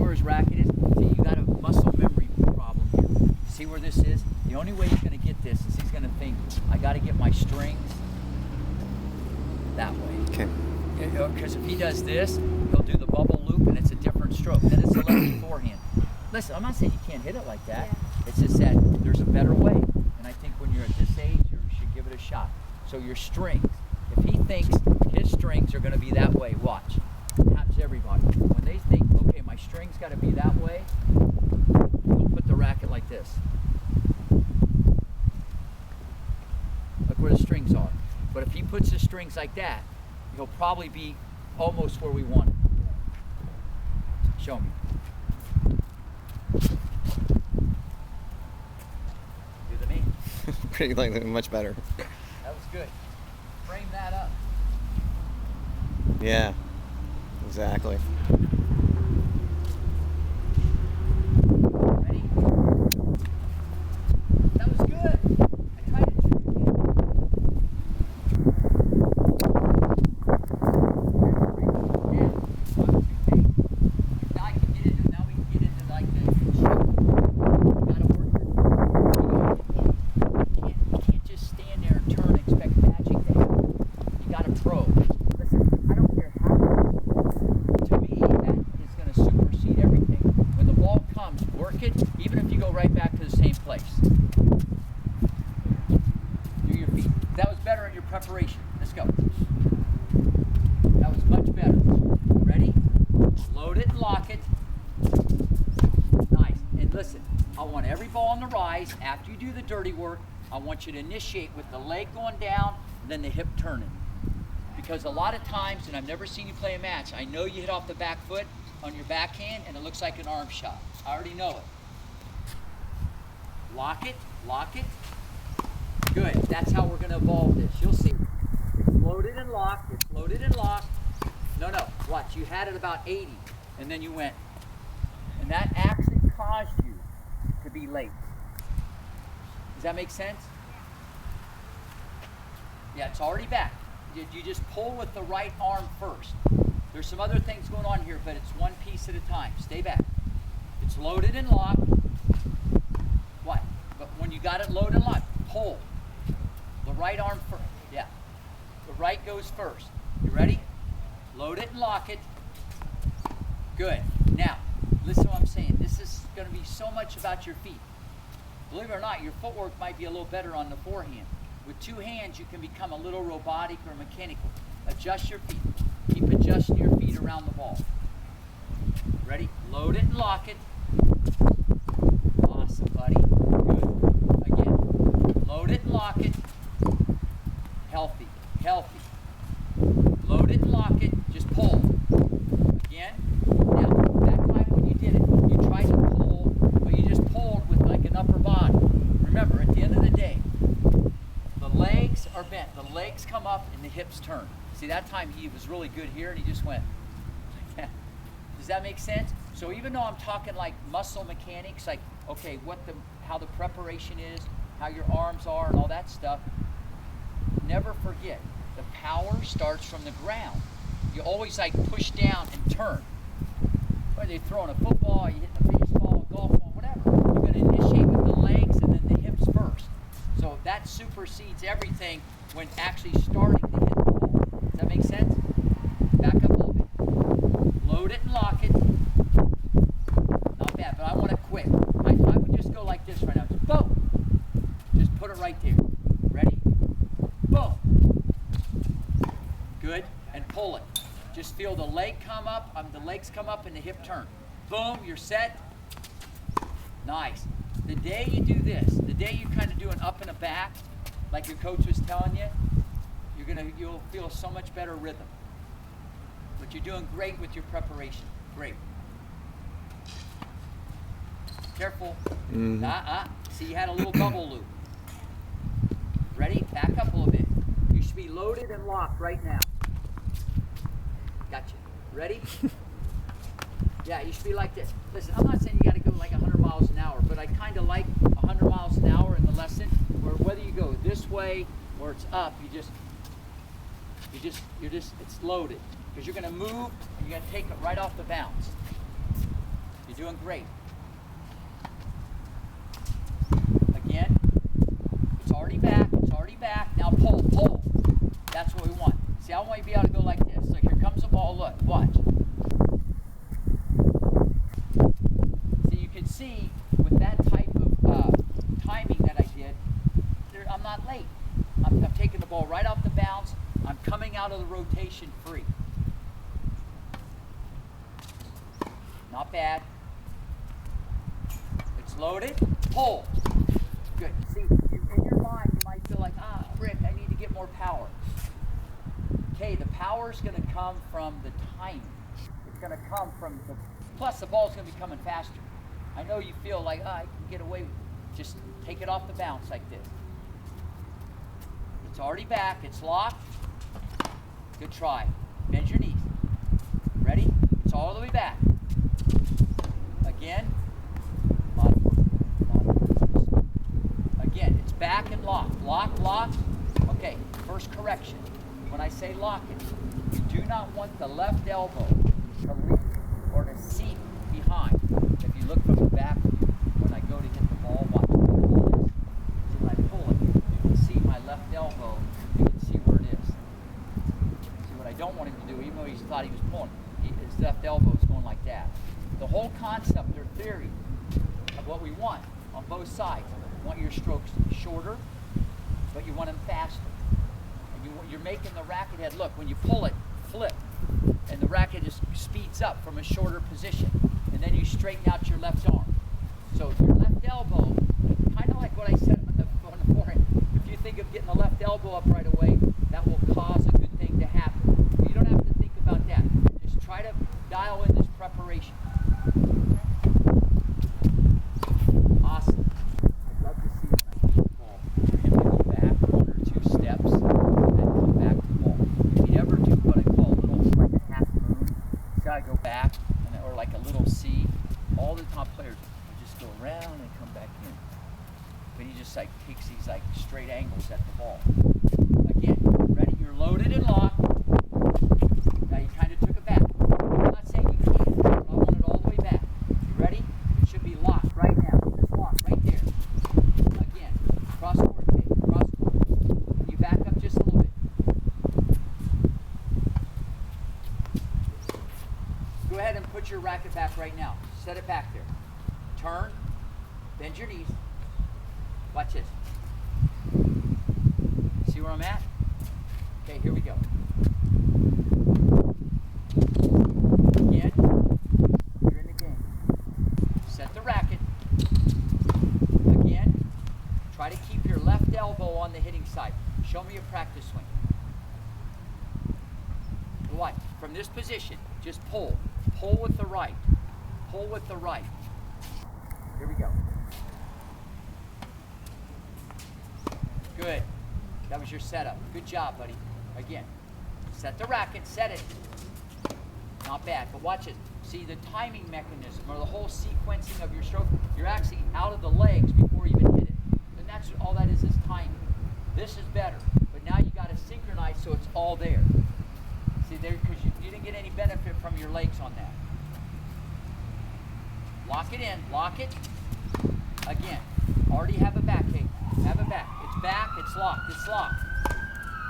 where his racket is? See, you got a muscle memory problem here. See where this is? The only way he's going to get this is he's going to think, I got to get my strings that way. Okay. Because if he does this, he'll do the bubble loop and it's a different stroke. Then it's a lefty forehand. Listen, I'm not saying you can't hit it like that. Yeah. It's just that there's a better way. And I think when you're at this age, you should give it a shot. So your strings, if he thinks his strings are going to be that way, watch. It happens to everybody. When they think, okay, my strings got to be that way, he'll put the racket like this. Look where the strings are. But if he puts his strings like that, he'll probably be almost where we want him. Show me. Do the knee. Pretty like much better. That was good. Frame that up. Yeah, exactly. Ready? That was good. I tried to trick you. Yeah. 1, 2, 3. Now I can get into. Now we can get into like the shape. Gotta work it. You can't just stand there and turn and expect magic to happen. You gotta probe. Listen, I don't care how. To me, that is going to supersede everything. When the ball comes, work it, even if you go right back to the same place. Do your feet. That was better in your preparation. Let's go. That was much better. Ready? Load it and lock it. Nice. And listen, I want every ball on the rise. After you do the dirty work, I want you to initiate with the leg going down, then the hip turning. Because a lot of times, and I've never seen you play a match, I know you hit off the back foot on your backhand and it looks like an arm shot. I already know it. Lock it, lock it. Good, that's how we're gonna evolve this. You'll see. It's loaded and locked, it's loaded and locked. No, watch, you had it about 80 and then you went. And that actually caused you to be late. Does that make sense? Yeah, it's already back. You just pull with the right arm first. There's some other things going on here, but it's one piece at a time. Stay back. It's loaded and locked. What? But when you got it loaded and locked, pull. The right arm first. Yeah. The right goes first. You ready? Load it and lock it. Good. Now, listen to what I'm saying. This is going to be so much about your feet. Believe it or not, your footwork might be a little better on the forehand. With two hands, you can become a little robotic or mechanical. Adjust your feet. Keep adjusting your feet around the ball. Ready? Load it and lock it. Awesome, buddy. Good. Again. Load it and lock it. Healthy. Healthy. Load it and lock it. Just pull. Again. Now, that time when you did it, you tried to pull, but you just pulled with like an upper body. Remember, at the end of the day, the legs are bent. The legs come up and the hips turn. See, that time he was really good here and he just went like that. Does that make sense? So even though I'm talking like muscle mechanics, like, okay, how the preparation is, how your arms are and all that stuff, never forget, the power starts from the ground. You always like push down and turn. Whether you're throwing a football, you hitting a baseball, a golf ball, whatever, you're going to initiate with the legs and then the hips first. So that supersedes everything when actually starting to hit the ball. Does that make sense? Back up a little bit. Load it and lock it. Not bad, but I want to quit. I would just go like this right now. Just boom. Just put it right there. Ready? Boom. Good. And pull it. Just feel the leg come up, the legs come up and the hip turn. Boom, you're set. Nice. The day you do this, the day you kind of do an up and a back, like your coach was telling you, you'll feel so much better rhythm. But you're doing great with your preparation. Great. Careful. See, you had a little bubble loop. Ready? Back up a little bit. You should be loaded and locked right now. Gotcha. Ready? Yeah, you should be like this. Listen, I'm not saying you got to go like 100 miles an hour, but I kind of like 100 miles an hour in the lesson, where whether you go this way or it's up, it's loaded. Because you're going to move, and you're going to take it right off the bounce. You're doing great. Again, it's already back, it's already back. Now pull, pull. That's what we want. See, I want you to be able to go like this. So here comes the ball, look, watch. So you can see with that type of timing that I did, I'm not late. I'm taking the ball right off the bounce. I'm coming out of the rotation free. Not bad. It's loaded. Pull. Good. See, in your mind, you might feel like, Rick, I need to get more power. Okay, the power is going to come from the timing. It's going to come from the, plus the ball's going to be coming faster. I know you feel like, I can get away with it. Just take it off the bounce like this. It's already back. It's locked. Good try. Bend your knees. Ready? It's all the way back. Again. Again, it's back and locked. Lock, lock. Okay, first correction. When I say lock it, you do not want the left elbow to lean or to seat behind. If you look from the back view, when I go to hit the ball, watch me pull this. See, when I pull it, you can see my left elbow. You can see where it is. See, what I don't want him to do, even though he thought he was pulling, his left elbow is going like that. The whole concept or theory of what we want on both sides, you want your strokes shorter, but you want them faster. You're making the racket head, look, when you pull it, flip, and the racket just speeds up from a shorter position, and then you straighten out your left arm. So your left elbow, kind of like what I said on the forehand, if you think of getting the left elbow up right away, that will cause a good thing to happen. You don't have to think about that. Just try to dial in this preparation. Awesome. I'd love to see when I hit the ball, for him to go back 1 or 2 steps, back to the ball. If you ever do what I call a little, like a half moon, you gotta go back, or like a little C. All the top players just go around and come back in. But he just like takes these like straight angles at the ball. Again, ready? You're loaded and locked. Now you kind of took it back. I'm not saying you can't, but I want it all the way back. You ready? It should be locked right now. Just locked right there. Again, cross court, okay? Cross court. You back up just a little bit. Go ahead and put your racket back right now. Set it back there. Turn. Bend your knees. Watch this. See where I'm at? Okay, here we go. Again, you're in the game. Set the racket. Again, try to keep your left elbow on the hitting side. Show me your practice swing. Watch. From this position, just pull. Pull with the right. Pull with the right. Here we go. Good. That was your setup. Good job, buddy. Again, set the racket, set it. Not bad, but watch it. See the timing mechanism or the whole sequencing of your stroke. You're actually out of the legs before you even hit it. And that's all that is timing. This is better, but now you got to synchronize so it's all there. See there, because you didn't get any benefit from your legs on that. Lock it in, lock it. Again, already have a back, hey, have a back. It's back, it's locked, it's locked.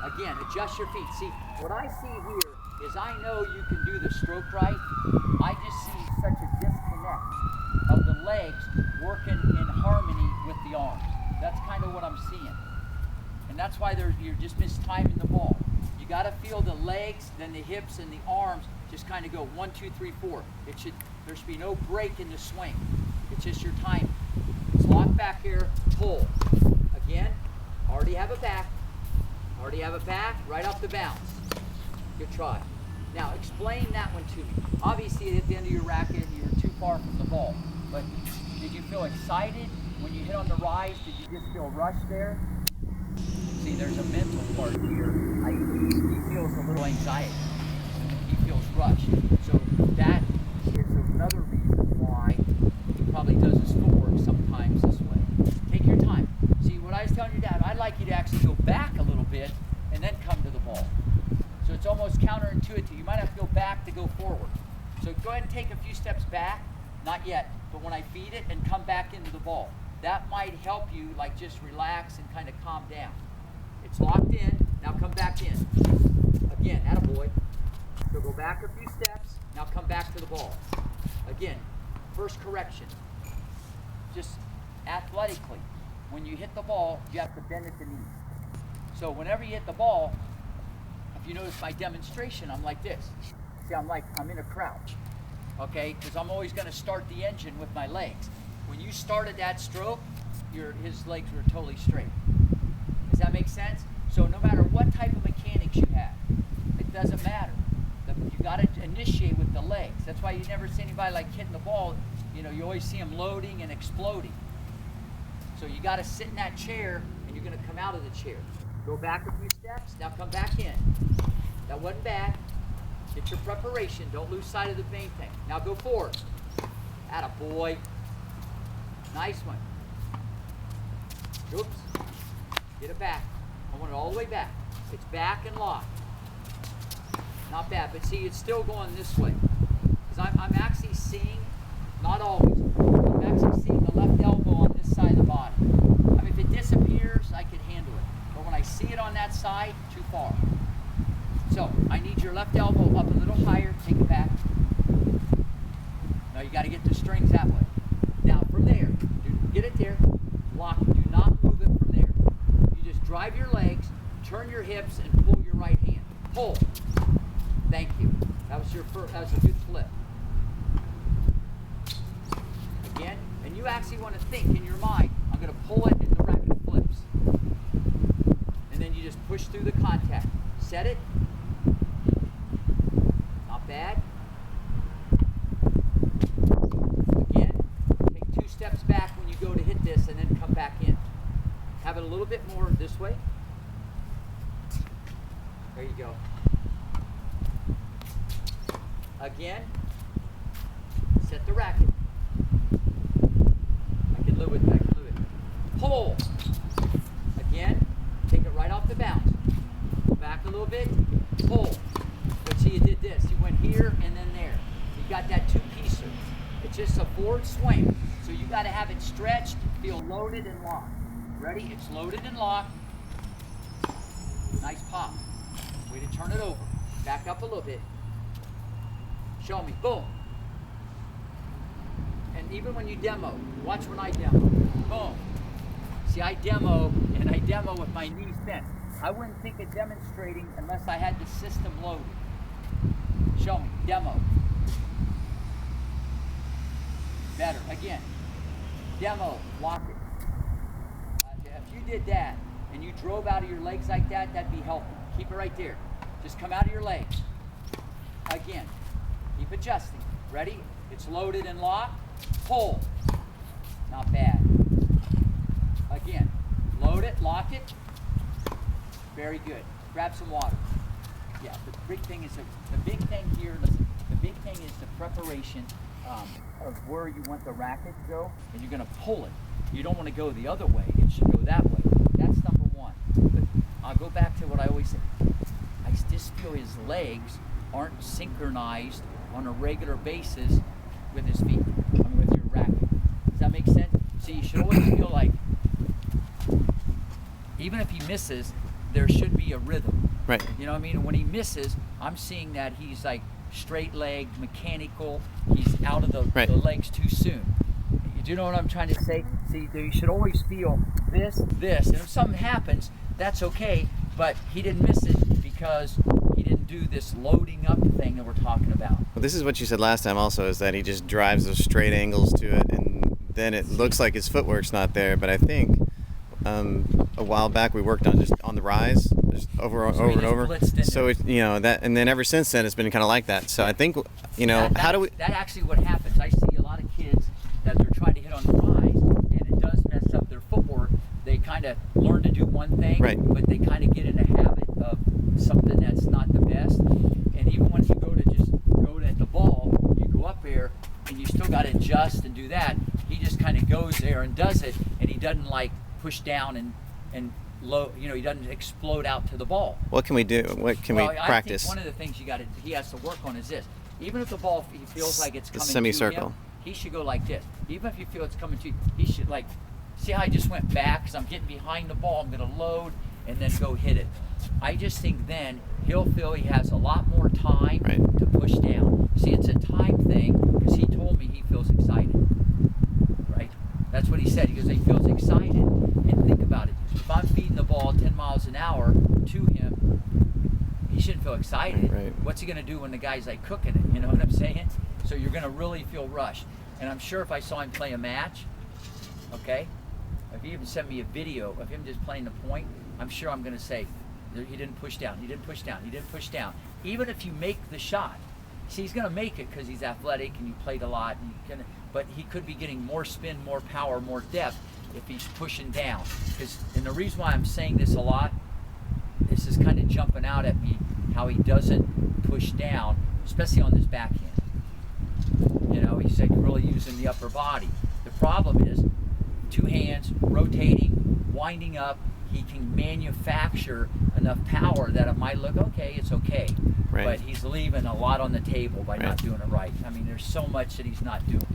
Again, adjust your feet. See, what I see here is I know you can do the stroke right. I just see such a disconnect of the legs working in harmony with the arms. That's kind of what I'm seeing. And that's why you're just mistiming the ball. You got to feel the legs, then the hips and the arms just kind of go 1, 2, 3, 4. There should be no break in the swing. It's just your timing. It's locked back here, pull. Again, already have a back. Already have a back, right off the bounce. Good try. Now, explain that one to me. Obviously, at the end of your racket, you're too far from the ball. But did you feel excited when you hit on the rise? Did you just feel rushed there? See, there's a mental part here. He feels a little anxiety. He feels rushed. So that is another reason why he probably does his footwork sometimes this way. Take your time. See, what I was telling your dad, I'd like you to actually go back a little bit and then come to the ball. So it's almost counterintuitive. You might have to go back to go forward. So go ahead and take a few steps back not yet, but when I feed it and come back into the ball. That might help you like just relax and kind of calm down. It's locked in, now come back in. Again, attaboy. So go back a few steps, now come back to the ball. Again, first correction. Just athletically, when you hit the ball, you have to bend at the knee. So whenever you hit the ball, if you notice my demonstration, I'm like this. See, I'm in a crouch, okay? Because I'm always gonna start the engine with my legs. When you started that stroke, his legs were totally straight. Does that make sense? So no matter what type of mechanics you have, it doesn't matter. You gotta initiate with the legs. That's why you never see anybody like hitting the ball, you know, you always see them loading and exploding. So you gotta sit in that chair and you're gonna come out of the chair. Go back a few steps, now come back in. That wasn't bad. Get your preparation, don't lose sight of the main thing. Now go forward. Attaboy. Nice one. Oops. Get it back. I want it all the way back. It's back and locked. Not bad, but see, it's still going this way. Because I'm actually seeing, not always, I'm actually seeing the left elbow on this side of the body. I mean, if it disappears, I can handle it. But when I see it on that side, too far. So, I need your left elbow up a little higher, take it back. Now you gotta get the strings that way. Now from there, get it there, lock it, do not move it from there. You just drive your legs, turn your hips, and pull your right hand. Pull. Thank you. That was a good flip. Again, and you actually want to think in your mind, I'm going to pull it and the racket flips. And then you just push through the contact. Set it. Not bad. Again, take 2 steps back when you go to hit this and then come back in. Have it a little bit more this way. There you go. Again, set the racket. I can live with it. Pull. Again, take it right off the bounce. Go back a little bit, pull. But see, you did this. You went here and then there. You got that 2-piecer. It's just a forward swing. So you got to have it stretched, feel loaded and locked. Ready? It's loaded and locked. Nice pop. Way to turn it over. Back up a little bit. Show me. Boom. And even when you demo, watch when I demo. Boom. See, I demo, and I demo with my knees bent. I wouldn't think of demonstrating unless I had the system loaded. Show me. Demo. Better. Again. Demo. Lock it. If you did that, and you drove out of your legs like that, that'd be helpful. Keep it right there. Just come out of your legs. Again. Keep adjusting. Ready? It's loaded and locked. Pull. Not bad. Again. Load it, lock it. Very good. Grab some water. Yeah, the big thing is the big thing here, listen, the big thing is the preparation of where you want the racket to go, and you're going to pull it. You don't want to go the other way. It should go that way. That's number one. But I'll go back to what I always say. I just feel his legs aren't synchronized on a regular basis with his feet, with your racket. Does that make sense? So you should always feel like, even if he misses, there should be a rhythm. Right. You know what I mean? And when he misses, I'm seeing that he's like straight-legged, mechanical. He's out of the legs too soon. Do you know what I'm trying to say? See, you should always feel this, and if something happens, that's okay, but he didn't miss it because he didn't do this loading up thing that we're talking about. Well, this is what you said last time also, is that he just drives those straight angles to it, and then it looks like his footwork's not there, but I think a while back we worked on just on the rise, just over and over. So it, you know, that, and then ever since then it's been kind of like that. So I think, you know, how do we? That actually what happens. I see a lot of kids that they're trying to hit on the rise, and it does mess up their footwork. They kind of learn to do one thing, but they kind of get in a habit of something that's not the best. And even when you go to at the ball, you go up there, and you still got to adjust and do that. He just kind of goes there and does it, and he doesn't like push down and low. You know, he doesn't explode out to the ball. What can we do? What can we practice? I think one of the things he has to work on is this. Even if the ball he feels like it's coming semicircle. to him, he should go like this. Even if you feel it's coming to you, he should like, see how I just went back because I'm getting behind the ball. I'm going to load and then go hit it. I just think then he'll feel he has a lot more time to push down. See, it's a time thing because he told me he feels excited, right? That's what he said. He goes, he feels excited. And think about it. If I'm feeding the ball 10 miles an hour to him, he shouldn't feel excited. Right. What's he going to do when the guy's like cooking it? You know what I'm saying? So you're going to really feel rushed. And I'm sure if I saw him play a match, okay, if he even sent me a video of him just playing the point, I'm sure I'm going to say, he didn't push down, he didn't push down, he didn't push down. Even if you make the shot, see, he's going to make it because he's athletic and you played a lot, and but he could be getting more spin, more power, more depth if he's pushing down. And the reason why I'm saying this a lot, this is kind of jumping out at me, how he doesn't push down, especially on this backhand. You know, he's like really using the upper body. The problem is, two hands, rotating, winding up, he can manufacture enough power that it might look okay, it's okay. Right. But he's leaving a lot on the table by not doing it right. I mean, there's so much that he's not doing.